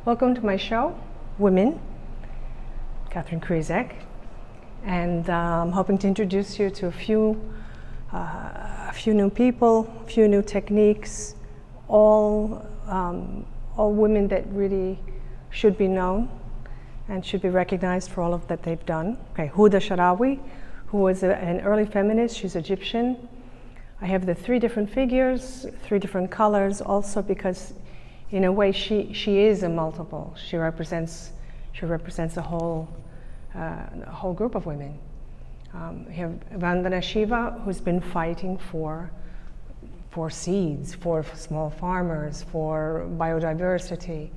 Welcome to my show, Women, Catherine Krizek, and I'm hoping to introduce you to a few new people, a few new techniques, all women that really should be known and should be recognized for all of that they've done. Okay, Huda Sharawi, who was an early feminist, she's Egyptian. I have the three different figures, three different colors, also because in a way she is a multiple. She represents a whole group of women. We have Vandana Shiva, who's been fighting for seeds, for small farmers, for biodiversity.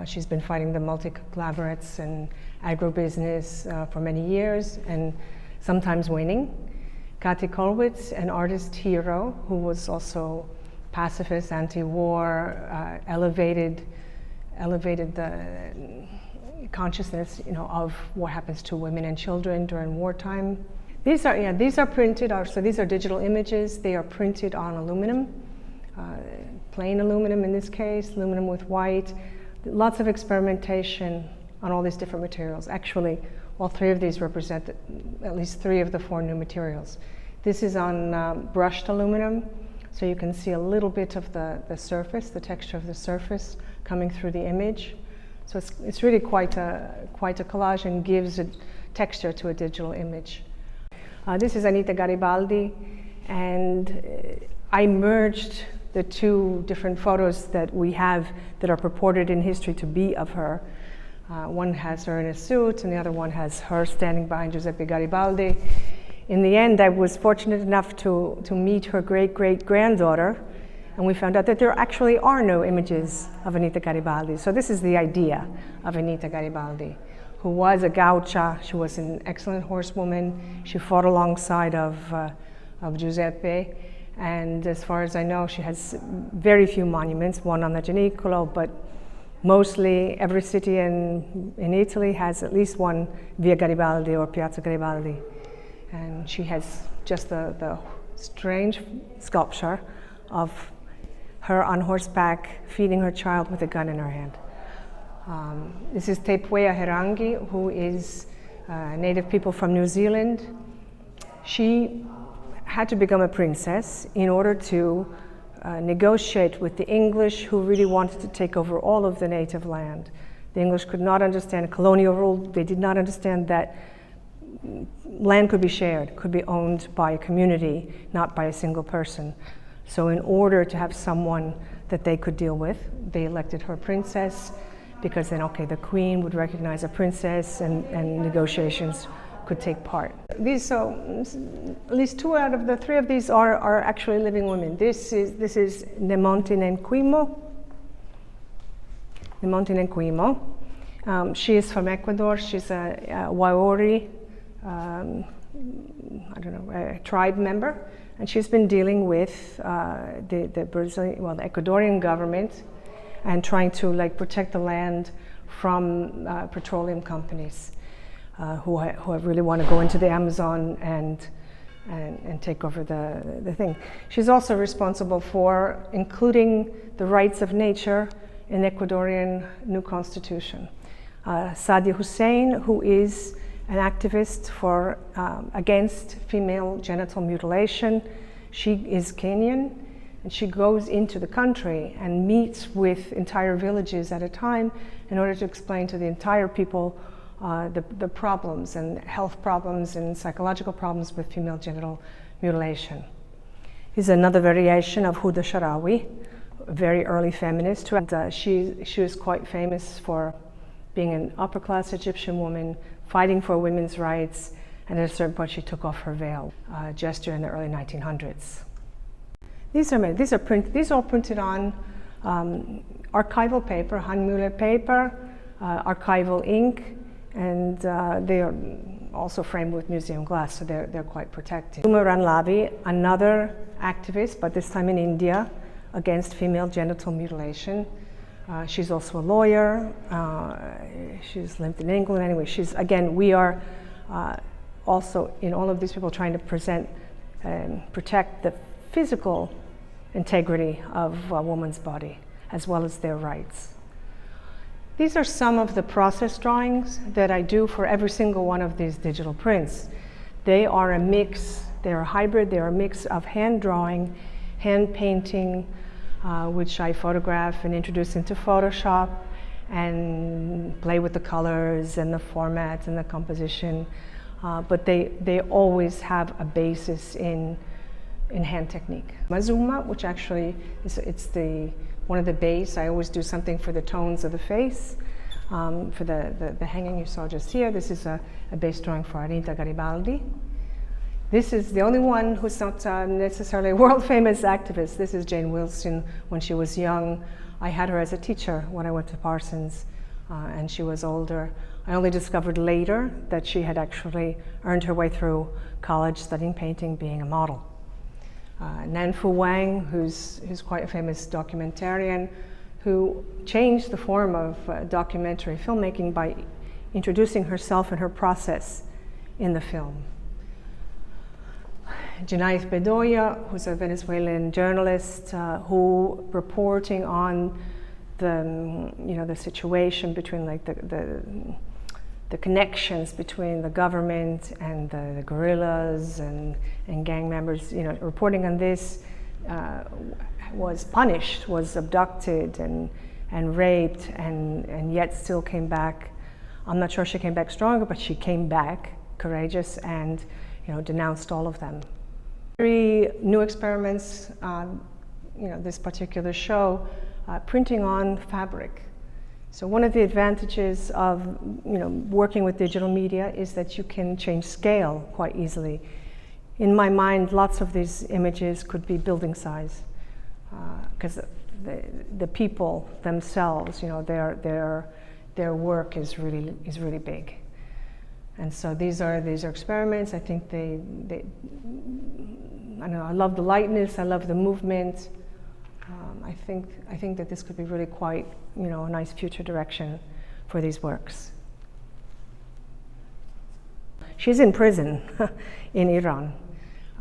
She's been fighting the multi-collaborates and agribusiness for many years, and sometimes winning. Kati Kollwitz, an artist hero who was also pacifist, anti-war, elevated the consciousness, of what happens to women and children during wartime. These are printed. So these are digital images. They are printed on aluminum, plain aluminum in this case, aluminum with white. Lots of experimentation on all these different materials. Actually, all three of these represent at least three of the four new materials. This is on brushed aluminum. So you can see a little bit of the surface, the texture of the surface coming through the image. So it's really quite a collage and gives a texture to a digital image. This is Anita Garibaldi, and I merged the two different photos that we have that are purported in history to be of her. One has her in a suit, and the other one has her standing behind Giuseppe Garibaldi. In the end, I was fortunate enough to meet her great-great-granddaughter, and we found out that there actually are no images of Anita Garibaldi. So this is the idea of Anita Garibaldi, who was a gaucha. She was an excellent horsewoman. She fought alongside of Giuseppe, and as far as I know, she has very few monuments, one on the Gianicolo, but mostly every city in Italy has at least one Via Garibaldi or Piazza Garibaldi. And she has just the strange sculpture of her on horseback feeding her child with a gun in her hand. This is Tepuea Herangi, who is a native people from New Zealand. She had to become a princess in order to negotiate with the English, who really wanted to take over all of the native land. The English could not understand colonial rule. They did not understand that land could be shared, could be owned by a community, not by a single person. So in order to have someone that they could deal with, they elected her princess, because then, the queen would recognize a princess and negotiations could take part. At least two out of the three of these are actually living women. This is Nemonte Nenquimo. Nemonte Nenquimo. She is from Ecuador. She's a Waori, a tribe member, and she's been dealing with the Brazilian, the Ecuadorian government, and trying to protect the land from petroleum companies who really want to go into the Amazon and take over the thing. She's also responsible for including the rights of nature in the Ecuadorian new constitution. Sadia Hussein, who is an activist against female genital mutilation. She is Kenyan, and she goes into the country and meets with entire villages at a time in order to explain to the entire people the problems and health problems and psychological problems with female genital mutilation. He's another variation of Huda Sharawi, a very early feminist, and she was quite famous for being an upper-class Egyptian woman fighting for women's rights, and at a certain point she took off her veil, gesture in the early 1900s. These are all printed on archival paper, Handmüller paper, archival ink, and they are also framed with museum glass, so they're quite protected. Uma Ranlavi, another activist, but this time in India, against female genital mutilation. She's also a lawyer. She's lived in England. Anyway, we are also in all of these people trying to present and protect the physical integrity of a woman's body as well as their rights. These are some of the process drawings that I do for every single one of these digital prints. They are a mix, they're a hybrid, they're a mix of hand drawing, hand painting, which I photograph and introduce into Photoshop and play with the colors and the formats and the composition. But they always have a basis in hand technique. Mazuma, which actually it's one of the base. I always do something for the tones of the face. For the hanging you saw just here, this is a base drawing for Anita Garibaldi. This is the only one who's not necessarily a world famous activist. This is Jane Wilson when she was young. I had her as a teacher when I went to Parsons, and she was older. I only discovered later that she had actually earned her way through college studying painting, being a model. Nanfu Wang, who's quite a famous documentarian, who changed the form of documentary filmmaking by introducing herself and her process in the film. Janaith Bedoya, who's a Venezuelan journalist who reporting on the situation between like the connections between the government and the guerrillas and gang members, reporting on this, was punished, was abducted and raped, and yet still came back. I'm not sure she came back stronger, but she came back courageous and denounced all of them. 3 new experiments, this particular show, printing on fabric. So one of the advantages of working with digital media is that you can change scale quite easily. In my mind, lots of these images could be building size, because the people themselves, their work is really big. And so these are experiments. I think I love the lightness. I love the movement. I think that this could be really quite, a nice future direction for these works. She's in prison in Iran,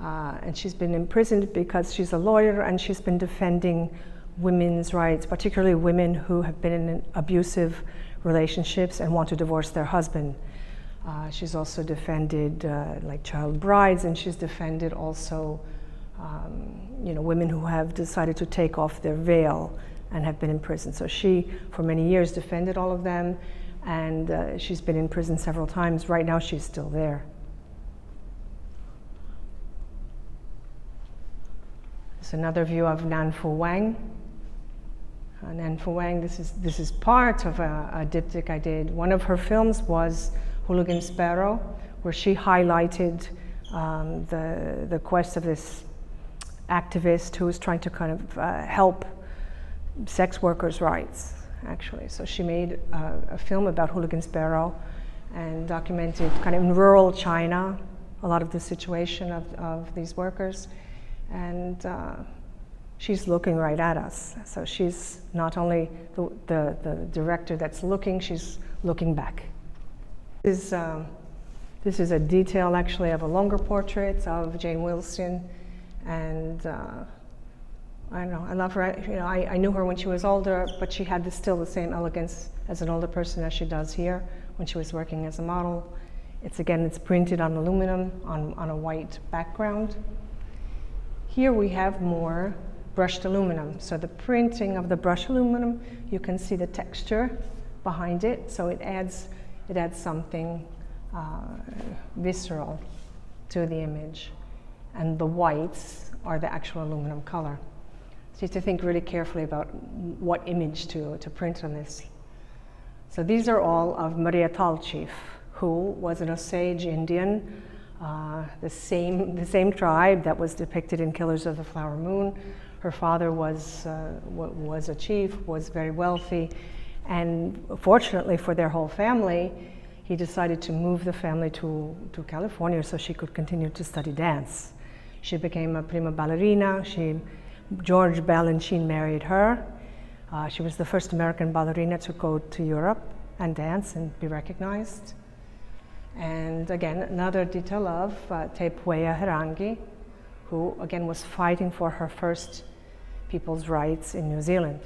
and she's been imprisoned because she's a lawyer and she's been defending women's rights, particularly women who have been in abusive relationships and want to divorce their husband. She's also defended like child brides, and she's defended also women who have decided to take off their veil and have been in prison. So she, for many years, defended all of them, and she's been in prison several times. Right now, she's still there. There's another view of Nanfu Wang. Nanfu Wang, this is part of a diptych I did. One of her films was Hooligan Sparrow, where she highlighted the quest of this activist who was trying to kind of help sex workers' rights, actually. So she made a film about Hooligan Sparrow and documented kind of in rural China a lot of the situation of these workers. And she's looking right at us. So she's not only the director that's looking, she's looking back. This is a detail actually of a longer portrait of Jane Wilson, and I don't know, I love her. I knew her when she was older, but she had still the same elegance as an older person as she does here when she was working as a model. It's printed on aluminum on a white background. Here we have more brushed aluminum. So the printing of the brushed aluminum, you can see the texture behind it, so it adds something visceral to the image. And the whites are the actual aluminum color. So you have to think really carefully about what image to print on this. So these are all of Maria Tallchief, who was an Osage Indian, the same tribe that was depicted in Killers of the Flower Moon. Her father was a chief, was very wealthy, and fortunately for their whole family, he decided to move the family to California so she could continue to study dance. She became a prima ballerina. George Balanchine married her. She was the first American ballerina to go to Europe and dance and be recognized. And again, another detail of Tepuea Herangi, who again was fighting for her first people's rights in New Zealand.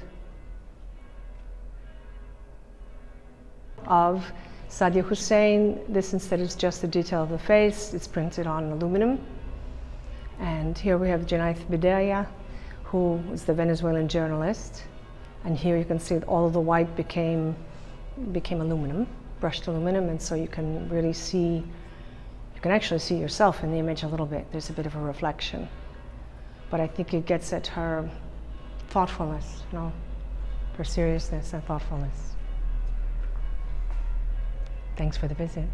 of Sadia Hussein. This instead is just the detail of the face. It's printed on aluminum. And here we have Junaid Bidaya, who is the Venezuelan journalist. And here you can see that all of the white became aluminum, brushed aluminum, and so you can really see, you can actually see yourself in the image a little bit. There's a bit of a reflection. But I think it gets at her thoughtfulness, you know, her seriousness and thoughtfulness. Thanks for the visit.